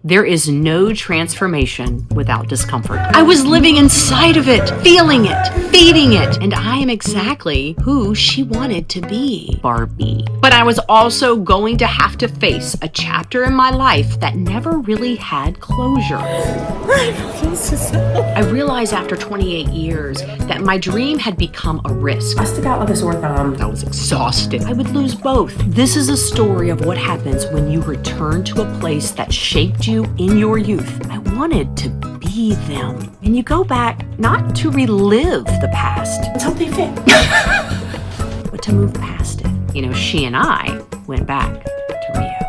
There is no transformation without discomfort. I was living inside of it, feeling it, feeding it, and I am exactly who she wanted to be, Barbie. But I was also going to have to face a chapter in my life that never really had closure. I realized after 28 years that my dream had become a risk. I stuck out like a sore thumb. I was exhausted. I would lose both. This is a story of what happens when you return to a place that shaped you in your youth. I wanted to be them. And you go back not to relive the past. Let's hope they fit. But to move past it. You know, she and I went back to Rio.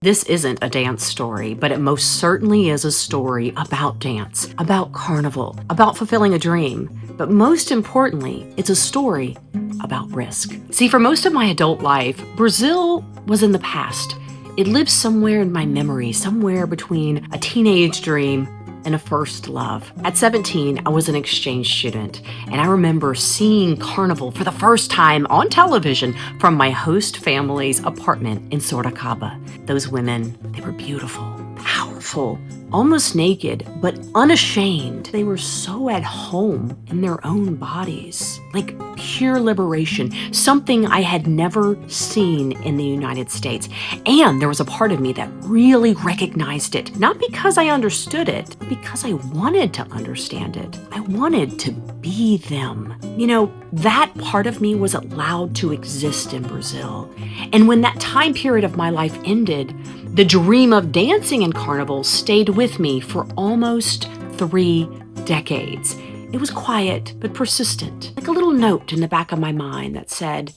This isn't a dance story, but it most certainly is a story about dance, about carnival, about fulfilling a dream. But most importantly, it's a story about risk. See, for most of my adult life, Brazil was in the past. It lives somewhere in my memory, somewhere between a teenage dream and a first love. At 17, I was an exchange student, and I remember seeing Carnival for the first time on television from my host family's apartment in Sorocaba. Those women, they were beautiful, powerful, almost naked, but unashamed. They were so at home in their own bodies, like pure liberation, something I had never seen in the United States. And there was a part of me that really recognized it, not because I understood it, but because I wanted to understand it. I wanted to be them. You know, that part of me was allowed to exist in Brazil. And when that time period of my life ended, the dream of dancing in Carnival stayed with me for almost 3 decades. It was quiet, but persistent, like a little note in the back of my mind that said,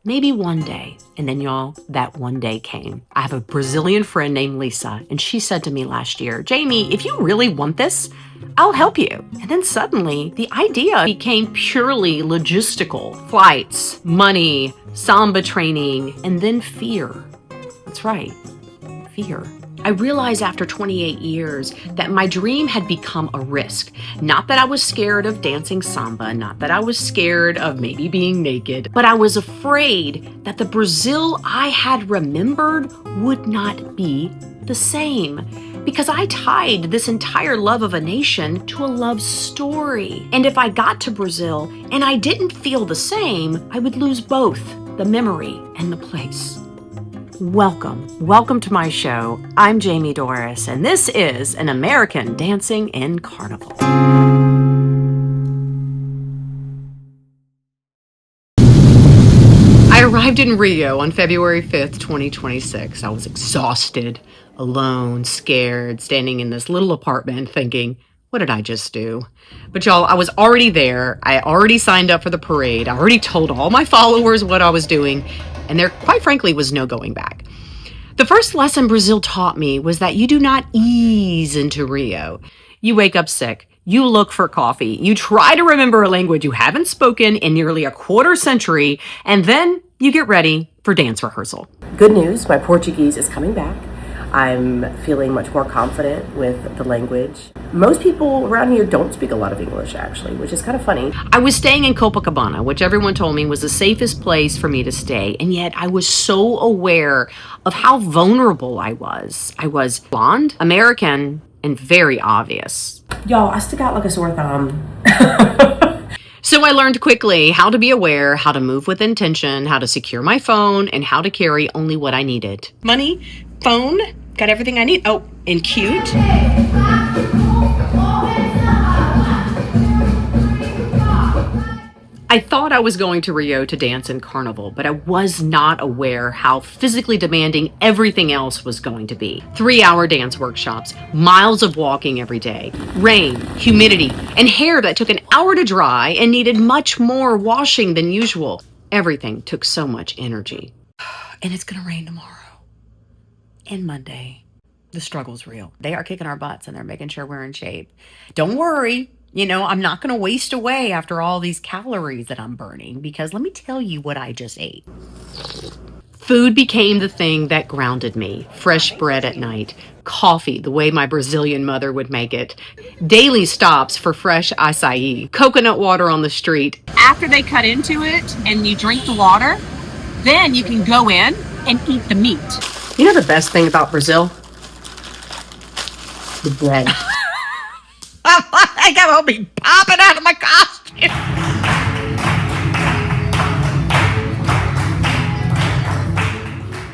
maybe one day. And then y'all, that one day came. I have a Brazilian friend named Lisa, and she said to me last year, Jaimee, if you really want this, I'll help you. And then suddenly the idea became purely logistical. Flights, money, samba training, and then fear. That's right. Fear. I realized after 28 years that my dream had become a risk. Not that I was scared of dancing samba, not that I was scared of maybe being naked, but I was afraid that the Brazil I had remembered would not be the same. Because I tied this entire love of a nation to a love story. And if I got to Brazil and I didn't feel the same, I would lose both the memory and the place. Welcome to my show. I'm Jaimee Dorris, and this is An American Dancing in Carnival. I arrived in Rio on February 5th, 2026. I was exhausted, alone, scared, standing in this little apartment thinking, what did I just do? But y'all, I was already there. I already signed up for the parade. I already told all my followers what I was doing. And there, quite frankly, was no going back. The first lesson Brazil taught me was that you do not ease into Rio. You wake up sick. You look for coffee. You try to remember a language you haven't spoken in nearly a quarter century. And then you get ready for dance rehearsal. Good news, my Portuguese is coming back. I'm feeling much more confident with the language. Most people around here don't speak a lot of English, actually, which is kind of funny. I was staying in Copacabana, which everyone told me was the safest place for me to stay, and yet I was so aware of how vulnerable I was. I was blonde, American, and very obvious. Y'all, I stuck out like a sore thumb. So I learned quickly how to be aware, how to move with intention, how to secure my phone, and how to carry only what I needed. Money, phone, got everything I need. Oh, and cute. I thought I was going to Rio to dance in Carnival, but I was not aware how physically demanding everything else was going to be. 3-hour dance workshops, miles of walking every day, rain, humidity, and hair that took an hour to dry and needed much more washing than usual. Everything took so much energy. And it's gonna rain tomorrow. And Monday. The struggle's real. They are kicking our butts and they're making sure we're in shape. Don't worry. You know, I'm not going to waste away after all these calories that I'm burning, because let me tell you what I just ate. Food became the thing that grounded me. Fresh bread at night, coffee the way my Brazilian mother would make it, daily stops for fresh acai, coconut water on the street. After they cut into it and you drink the water, then you can go in and eat the meat. You know the best thing about Brazil? The bread. I got me popping out of my costume.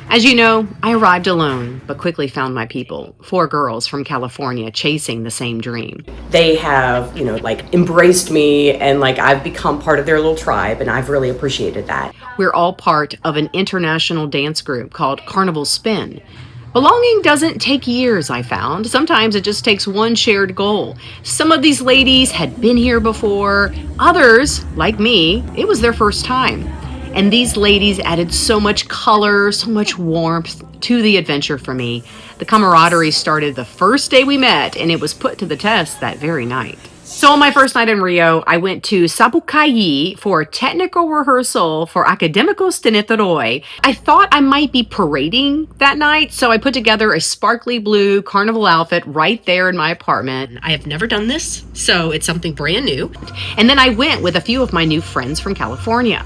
As you know, I arrived alone, but quickly found my people, 4 girls from California chasing the same dream. They have, embraced me, and I've become part of their little tribe, and I've really appreciated that. We're all part of an international dance group called Carnival Spin. Belonging doesn't take years, I found. Sometimes it just takes one shared goal. Some of these ladies had been here before. Others, like me, it was their first time. And these ladies added so much color, so much warmth to the adventure for me. The camaraderie started the first day we met, and it was put to the test that very night. So on my first night in Rio, I went to Sapucaí for a technical rehearsal for Acadêmicos de Niterói. I thought I might be parading that night, so I put together a sparkly blue carnival outfit right there in my apartment. I have never done this, so it's something brand new. And then I went with a few of my new friends from California.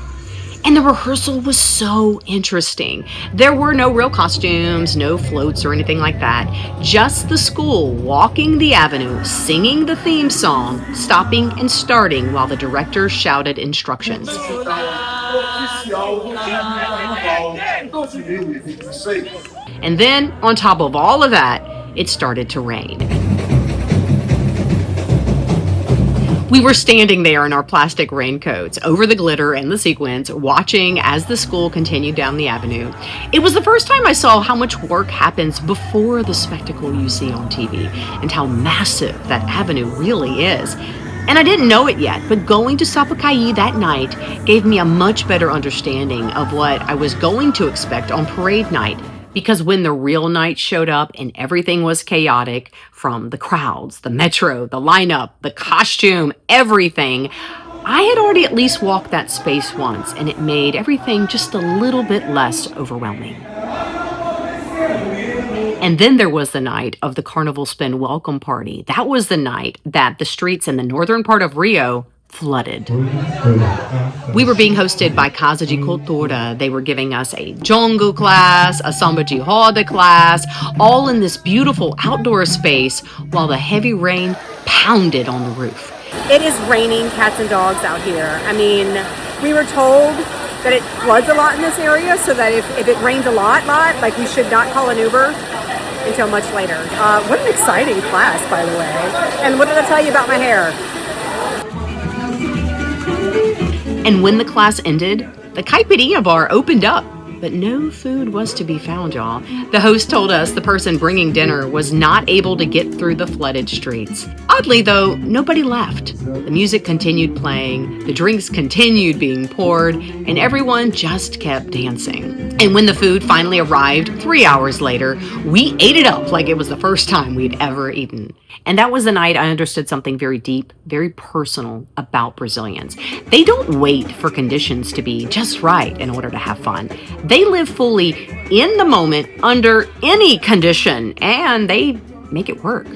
And the rehearsal was so interesting. There were no real costumes, no floats or anything like that. Just the school walking the avenue, singing the theme song, stopping and starting while the director shouted instructions. And then, on top of all of that, it started to rain. We were standing there in our plastic raincoats, over the glitter and the sequins, watching as the school continued down the avenue. It was the first time I saw how much work happens before the spectacle you see on TV, and how massive that avenue really is. And I didn't know it yet, but going to Sapucaí that night gave me a much better understanding of what I was going to expect on parade night. Because when the real night showed up and everything was chaotic, from the crowds, the metro, the lineup, the costume, everything, I had already at least walked that space once, and it made everything just a little bit less overwhelming. And then there was the night of the Carnival Spin welcome party. That was the night that the streets in the northern part of Rio flooded. We were being hosted by Casa de Cultura. They were giving us a jongo class, a samba de roda class, all in this beautiful outdoor space while the heavy rain pounded on the roof. It is raining cats and dogs out here. I mean, we were told that it floods a lot in this area, so that if it rains a lot, we should not call an Uber until much later. What an exciting class, by the way. And what did I tell you about my hair? And when the class ended, the caipirinha bar opened up, but no food was to be found, y'all. The host told us the person bringing dinner was not able to get through the flooded streets. Oddly, though, nobody left. The music continued playing, the drinks continued being poured, and everyone just kept dancing. And when the food finally arrived 3 hours later, we ate it up like it was the first time we'd ever eaten. And that was the night I understood something very deep, very personal about Brazilians. They don't wait for conditions to be just right in order to have fun. They live fully in the moment under any condition, and they make it work.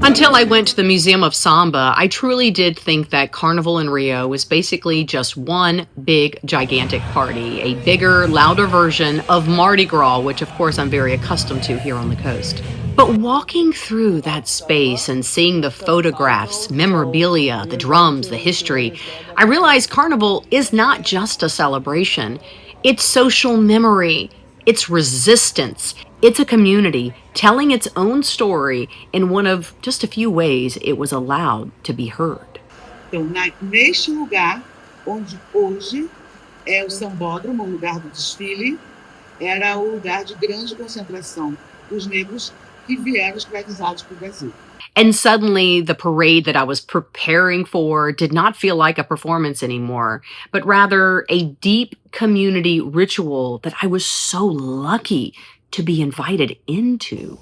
Until I went to the Museum of Samba, I truly did think that Carnival in Rio was basically just one big, gigantic party, a bigger, louder version of Mardi Gras, which of course I'm very accustomed to here on the coast. But walking through that space and seeing the photographs, memorabilia, the drums, the history, I realized Carnival is not just a celebration. It's social memory. It's resistance. It's a community telling its own story in one of just a few ways it was allowed to be heard. Então, neste lugar, onde hoje é o sambódromo, o lugar do desfile, era o lugar de grande concentração dos negros que vieram escravizados para o Brasil. And suddenly, the parade that I was preparing for did not feel like a performance anymore, but rather a deep community ritual that I was so lucky to be invited into.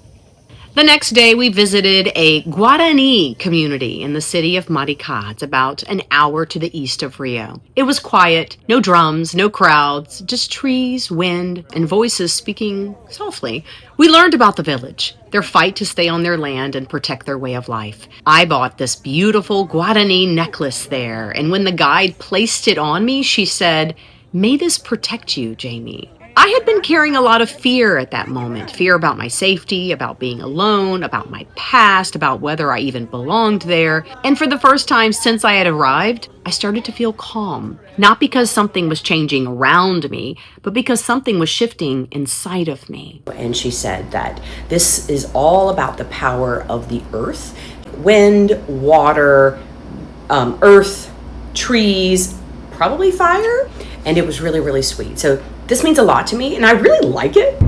The next day, we visited a Guarani community in the city of Maricá. It's about an hour to the east of Rio. It was quiet, no drums, no crowds, just trees, wind, and voices speaking softly. We learned about the village, their fight to stay on their land and protect their way of life. I bought this beautiful Guarani necklace there, and when the guide placed it on me, she said, "May this protect you, Jaimee." I had been carrying a lot of fear at that moment. Fear about my safety, about being alone, about my past, about whether I even belonged there. And for the first time since I had arrived, I started to feel calm. Not because something was changing around me, but because something was shifting inside of me. And she said that this is all about the power of the earth, wind, water, earth, trees, probably fire. And it was really, really sweet. So this means a lot to me, and I really like it.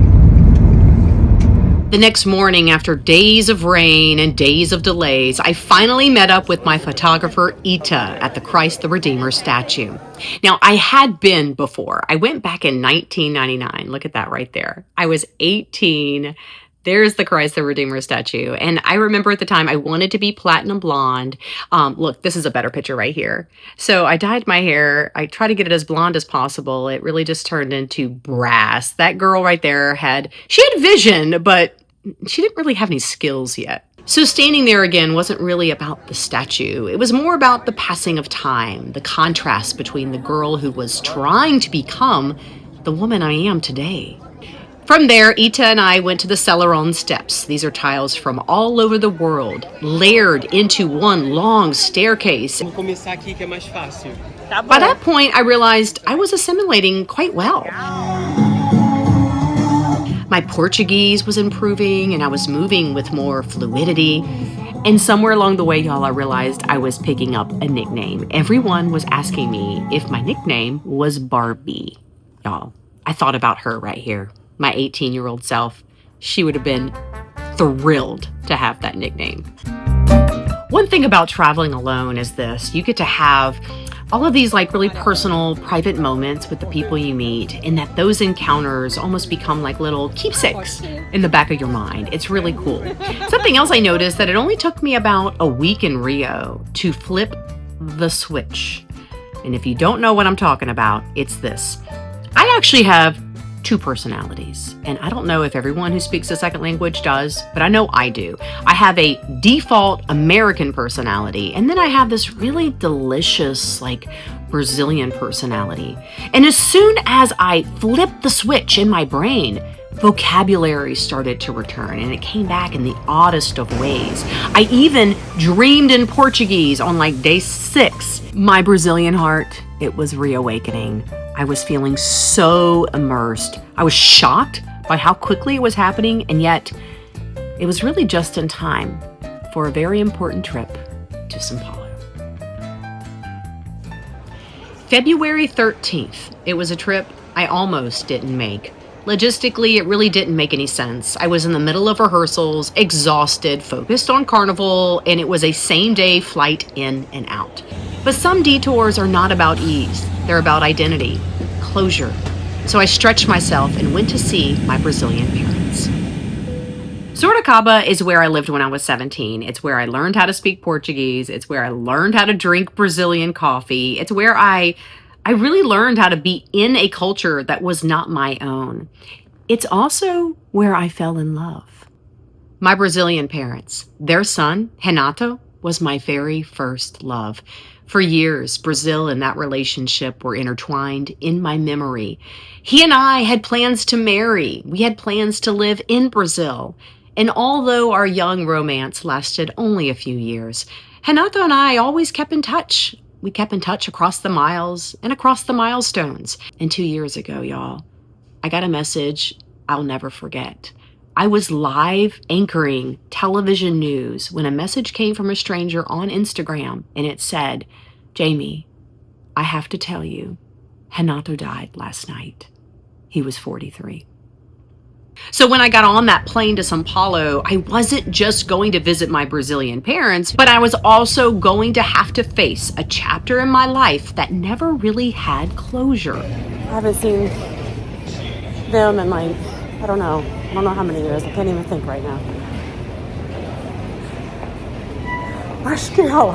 The next morning, after days of rain and days of delays, I finally met up with my photographer, Ita, at the Christ the Redeemer statue. Now, I had been before. I went back in 1999. Look at that right there. I was 18. There's the Christ the Redeemer statue. And I remember at the time I wanted to be platinum blonde. Look, this is a better picture right here. So I dyed my hair. I tried to get it as blonde as possible. It really just turned into brass. That girl right there she had vision, but she didn't really have any skills yet. So standing there again wasn't really about the statue. It was more about the passing of time, the contrast between the girl who was trying to become the woman I am today. From there, Ita and I went to the Celeron steps. These are tiles from all over the world, layered into one long staircase. By that point, I realized I was assimilating quite well. My Portuguese was improving, and I was moving with more fluidity. And somewhere along the way, y'all, I realized I was picking up a nickname. Everyone was asking me if my nickname was Barbie. Y'all, I thought about her right here. My 18-year-old self, she would have been thrilled to have that nickname. One thing about traveling alone is this: you get to have all of these like really personal, private moments with the people you meet, and that those encounters almost become like little keepsakes in the back of your mind. It's really cool. Something else I noticed that it only took me about a week in Rio to flip the switch. And if you don't know what I'm talking about, it's this. I actually have two personalities. And I don't know if everyone who speaks a second language does, but I know I do. I have a default American personality, and then I have this really delicious, like, Brazilian personality. And as soon as I flipped the switch in my brain, vocabulary started to return, and it came back in the oddest of ways. I even dreamed in Portuguese on like day 6. My Brazilian heart, it was reawakening. I was feeling so immersed. I was shocked by how quickly it was happening, and yet it was really just in time for a very important trip to São Paulo. February 13th, it was a trip I almost didn't make. Logistically, it really didn't make any sense. I was in the middle of rehearsals, exhausted, focused on Carnival, and it was a same-day flight in and out. But some detours are not about ease. They're about identity, closure. So I stretched myself and went to see my Brazilian parents. Sorocaba is where I lived when I was 17. It's where I learned how to speak Portuguese. It's where I learned how to drink Brazilian coffee. It's where I really learned how to be in a culture that was not my own. It's also where I fell in love. My Brazilian parents, their son, Renato, was my very first love. For years, Brazil and that relationship were intertwined in my memory. He and I had plans to marry. We had plans to live in Brazil. And although our young romance lasted only a few years, Renato and I always kept in touch. We kept in touch across the miles and across the milestones. And 2 years ago, y'all, I got a message I'll never forget. I was live anchoring television news when a message came from a stranger on Instagram, and it said, "Jaimee, I have to tell you, Renato died last night. He was 43. So when I got on that plane to São Paulo, I wasn't just going to visit my Brazilian parents, but I was also going to have to face a chapter in my life that never really had closure. I haven't seen them in like, I don't know how many years. I can't even think right now. Acho que não.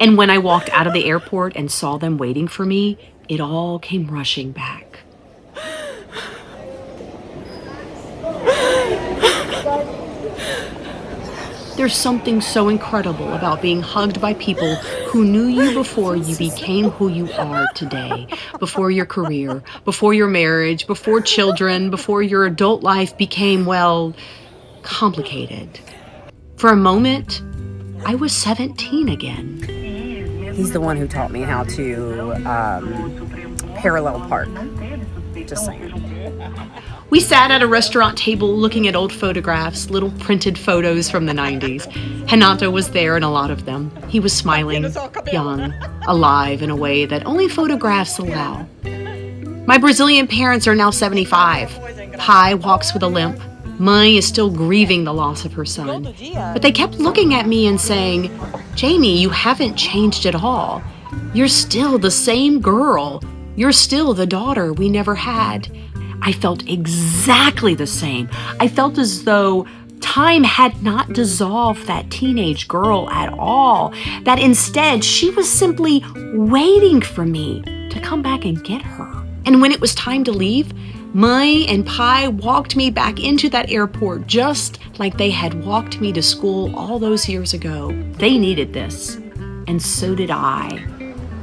And when I walked out of the airport and saw them waiting for me, it all came rushing back. There's something so incredible about being hugged by people who knew you before you became who you are today, before your career, before your marriage, before children, before your adult life became, well, complicated. For a moment, I was 17 again. He's the one who taught me how to parallel park. Just saying. We sat at a restaurant table looking at old photographs, little printed photos from the 90s. Renato was there in a lot of them. He was smiling, young, alive in a way that only photographs allow. My Brazilian parents are now 75. Pai walks with a limp. Mãe is still grieving the loss of her son. But they kept looking at me and saying, "Jaimee, you haven't changed at all. You're still the same girl. You're still the daughter we never had." I felt exactly the same. I felt as though time had not dissolved that teenage girl at all, that instead she was simply waiting for me to come back and get her. And when it was time to leave, Mãe and Pai walked me back into that airport just like they had walked me to school all those years ago. They needed this, and so did I.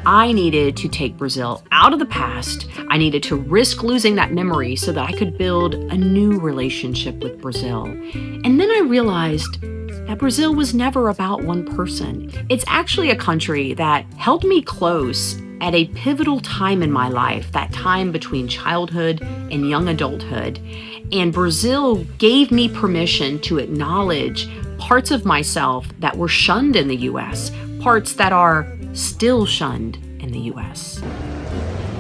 I needed to take Brazil out of the past. I needed to risk losing that memory so that I could build a new relationship with Brazil. And then I realized that Brazil was never about one person. It's actually a country that held me close at a pivotal time in my life, that time between childhood and young adulthood. And Brazil gave me permission to acknowledge parts of myself that were shunned in the US, parts that are still shunned in the US.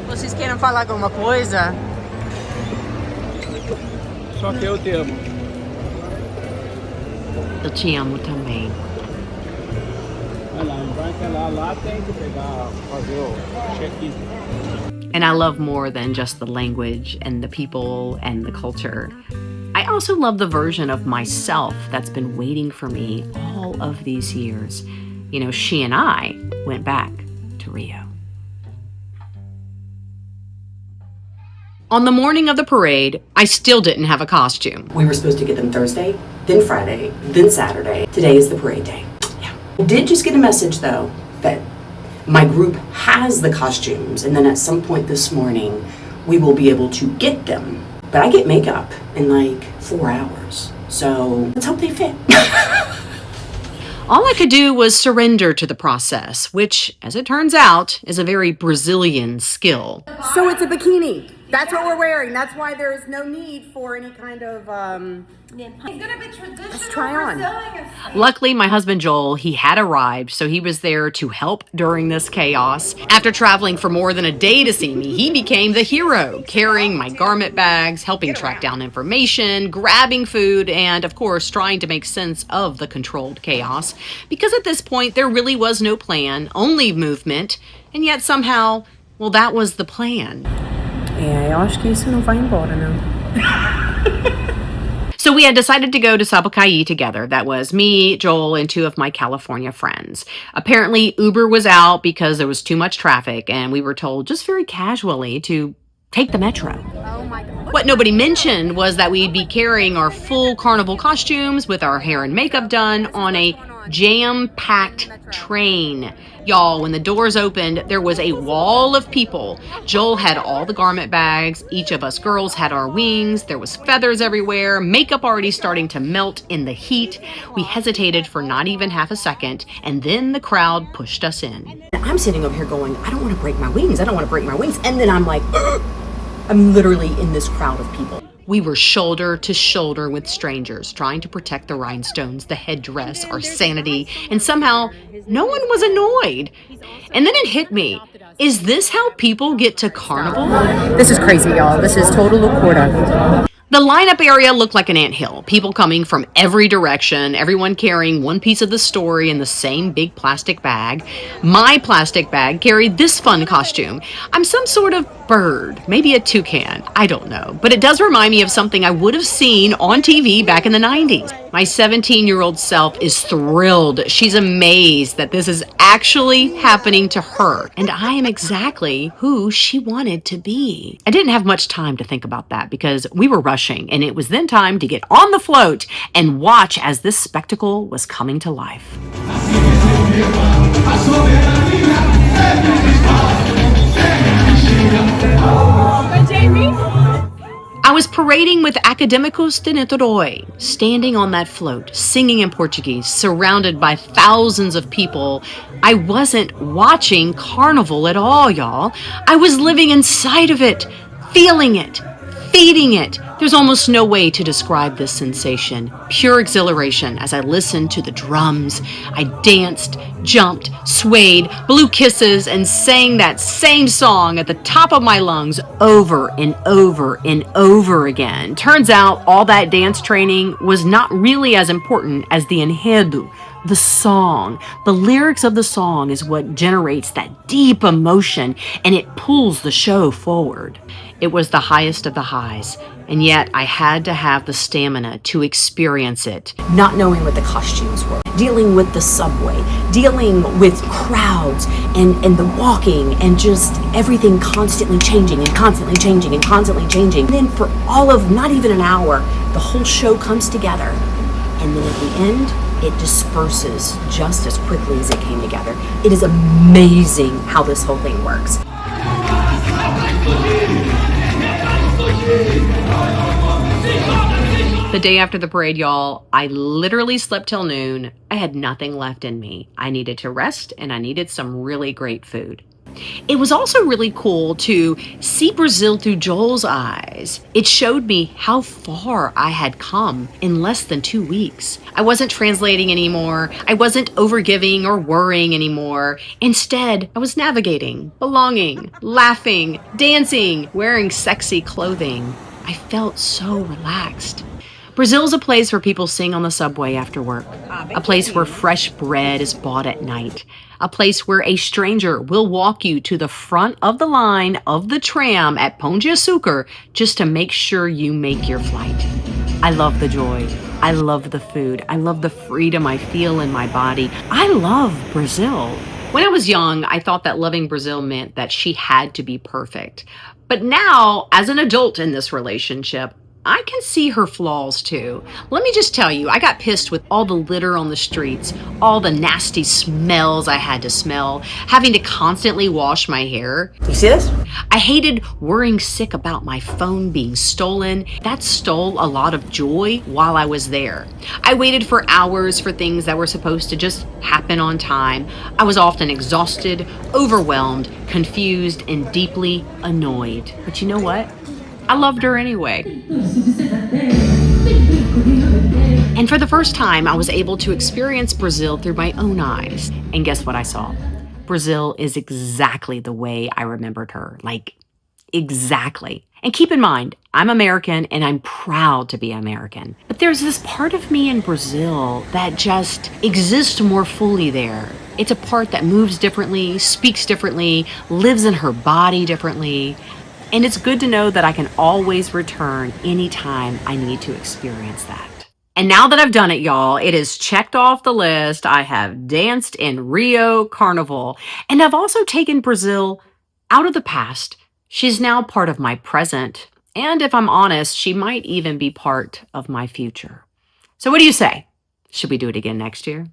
Vocês querem falar alguma coisa? Só que eu te amo. Eu te amo também. Vai lá, vai até lá tem que pegar, fazer o check-in. And I love more than just the language and the people and the culture. I also love the version of myself that's been waiting for me all of these years. You know, she and I went back to Rio. On the morning of the parade, I still didn't have a costume. We were supposed to get them Thursday, then Friday, then Saturday. Today is the parade day. Yeah. I did just get a message, though, that my group has the costumes, and then at some point this morning, we will be able to get them. But I get makeup in like 4 hours, so let's hope they fit. All I could do was surrender to the process, which, as it turns out, is a very Brazilian skill. So it's a bikini. That's what we're wearing. That's why there's no need for any kind of It's gonna be traditional. Let's try on. Brazilian. Luckily, my husband Joel, he had arrived, so he was there to help during this chaos. After traveling for more than a day to see me, he became the hero, carrying my garment bags, helping track down information, grabbing food, and of course, trying to make sense of the controlled chaos. Because at this point, there really was no plan, only movement, and yet somehow, well, that was the plan. eu acho que isso não vai embora, não. So we had decided to go to Sapucaí together. That was me, Joel, and 2 of my California friends. Apparently, Uber was out because there was too much traffic, and we were told just very casually to take the metro. Oh my God. What nobody mentioned was that we'd be carrying our full carnival costumes with our hair and makeup done on a jam-packed train. Y'all, when the doors opened, there was a wall of people. Joel had all the garment bags. Each of us girls had our wings. There was feathers everywhere, makeup already starting to melt in the heat. We hesitated for not even half a second, and then the crowd pushed us in. I'm sitting over here going, I don't want to break my wings. I don't want to break my wings. And then I'm like, I'm literally in this crowd of people. We were shoulder to shoulder with strangers, trying to protect the rhinestones, the headdress, our sanity, and somehow no one was annoyed. And then it hit me. Is this how people get to Carnival? This is crazy, y'all. This is total loucura. The lineup area looked like an anthill. People coming from every direction, everyone carrying one piece of the story in the same big plastic bag. My plastic bag carried this fun costume. I'm some sort of bird, maybe a toucan, I don't know. But it does remind me of something I would have seen on TV back in the 90s. My 17-year-old self is thrilled. She's amazed that this is actually happening to her. And I am exactly who she wanted to be. I didn't have much time to think about that because we were rushing, and it was then time to get on the float and watch as this spectacle was coming to life. I was parading with Acadêmicos de Niterói, standing on that float, singing in Portuguese, surrounded by thousands of people. I wasn't watching Carnival at all, y'all. I was living inside of it, feeling it, feeding it. There's almost no way to describe this sensation. Pure exhilaration as I listened to the drums. I danced, jumped, swayed, blew kisses, and sang that same song at the top of my lungs over and over and over again. Turns out all that dance training was not really as important as the enredo, the song. The lyrics of the song is what generates that deep emotion, and it pulls the show forward. It was the highest of the highs, and yet I had to have the stamina to experience it. Not knowing what the costumes were, dealing with the subway, dealing with crowds and the walking and just everything constantly changing and constantly changing and constantly changing. And then for all of not even an hour, the whole show comes together. And then at the end, it disperses just as quickly as it came together. It is amazing how this whole thing works. The day after the parade, y'all, I literally slept till noon. I had nothing left in me. I needed to rest, and I needed some really great food. It was also really cool to see Brazil through Joel's eyes. It showed me how far I had come in less than 2 weeks. I wasn't translating anymore. I wasn't overgiving or worrying anymore. Instead, I was navigating, belonging, laughing, dancing, wearing sexy clothing. I felt so relaxed. Brazil's a place where people sing on the subway after work, a place where fresh bread is bought at night, a place where a stranger will walk you to the front of the line of the tram at Pão de Açúcar just to make sure you make your flight. I love the joy. I love the food. I love the freedom I feel in my body. I love Brazil. When I was young, I thought that loving Brazil meant that she had to be perfect. But now, as an adult in this relationship, I can see her flaws too. Let me just tell you, I got pissed with all the litter on the streets, all the nasty smells I had to smell, having to constantly wash my hair. You see this? I hated worrying sick about my phone being stolen. That stole a lot of joy while I was there. I waited for hours for things that were supposed to just happen on time. I was often exhausted, overwhelmed, confused, and deeply annoyed. But you know what? I loved her anyway. And for the first time, I was able to experience Brazil through my own eyes. And guess what I saw? Brazil is exactly the way I remembered her. Like, exactly. And keep in mind, I'm American and I'm proud to be American. But there's this part of me in Brazil that just exists more fully there. It's a part that moves differently, speaks differently, lives in her body differently. And it's good to know that I can always return anytime I need to experience that. And now that I've done it, y'all, it is checked off the list. I have danced in Rio Carnival, and I've also taken Brazil out of the past. She's now part of my present, and if I'm honest, she might even be part of my future. So what do you say? Should we do it again next year?